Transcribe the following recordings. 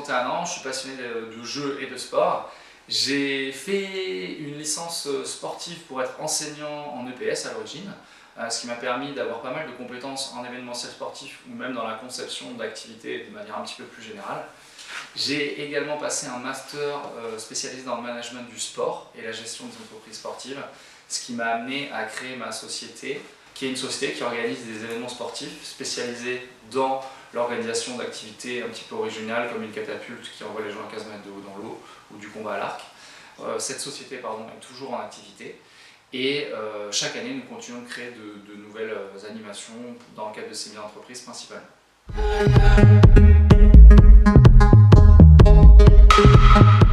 31 ans, je suis passionné de jeux et de sport. J'ai fait une licence sportive pour être enseignant en EPS à l'origine, ce qui m'a permis d'avoir pas mal de compétences en événementiel sportif ou même dans la conception d'activités de manière un petit peu plus générale. J'ai également passé un master spécialisé dans le management du sport et la gestion des entreprises sportives, ce qui m'a amené à créer ma société, qui est une société qui organise des événements sportifs spécialisés dans l'organisation d'activités un petit peu originales comme une catapulte qui envoie les gens à 15 mètres de haut dans l'eau ou du combat à l'arc. Cette société est toujours en activité et chaque année nous continuons de créer de nouvelles animations dans le cadre de séminaires d'entreprise principalement.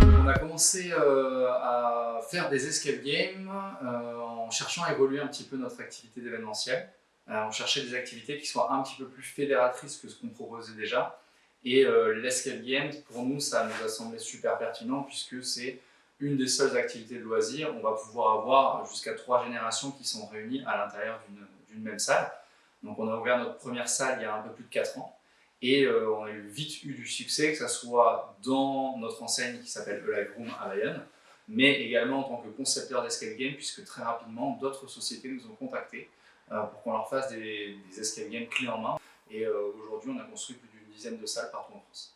On a commencé à faire des escape games en cherchant à évoluer un petit peu notre activité d'événementiel. On cherchait des activités qui soient un petit peu plus fédératrices que ce qu'on proposait déjà. Et l'escape game, pour nous, ça nous a semblé super pertinent puisque c'est une des seules activités de loisirs. On va pouvoir avoir jusqu'à 3 générations qui sont réunies à l'intérieur d'une même salle. Donc on a ouvert notre première salle il y a un peu plus de 4 ans. Et on a vite eu du succès, que ce soit dans notre enseigne qui s'appelle The Live Room à Bayonne, mais également en tant que concepteur d'escape game, puisque très rapidement d'autres sociétés nous ont contactés pour qu'on leur fasse des escape games clés en main. Et aujourd'hui, on a construit plus d'une dizaine de salles partout en France.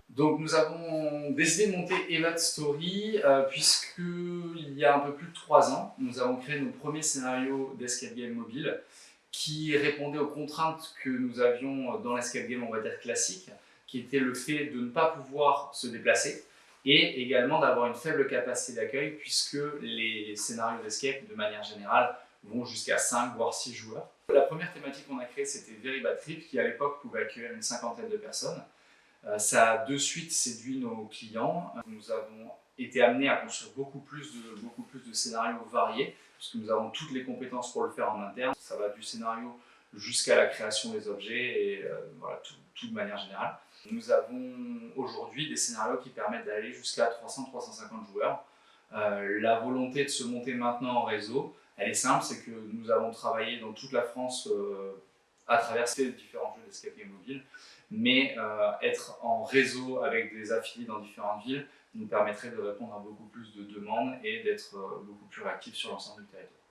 Donc nous avons décidé de monter Evad Story puisqu'il y a un peu plus de 3 ans, nous avons créé nos premiers scénarios d'escape game mobile qui répondaient aux contraintes que nous avions dans l'escape game, on va dire classique, qui était le fait de ne pas pouvoir se déplacer et également d'avoir une faible capacité d'accueil puisque les scénarios d'escape, de manière générale, vont jusqu'à 5 voire 6 joueurs. La première thématique qu'on a créée, c'était Very Bad Trip, qui à l'époque pouvait accueillir une 50aine de personnes. Ça a de suite séduit nos clients. Nous avons été amenés à construire beaucoup plus de scénarios variés, parce que nous avons toutes les compétences pour le faire en interne. Ça va du scénario jusqu'à la création des objets et voilà, tout de manière générale. Nous avons aujourd'hui des scénarios qui permettent d'aller jusqu'à 300-350 joueurs. La volonté de se monter maintenant en réseau, elle est simple, c'est que nous avons travaillé dans toute la France à travers ces différents jeux d'escape game mobile, mais être en réseau avec des affiliés dans différentes villes nous permettrait de répondre à beaucoup plus de demandes et d'être beaucoup plus réactifs sur l'ensemble du territoire.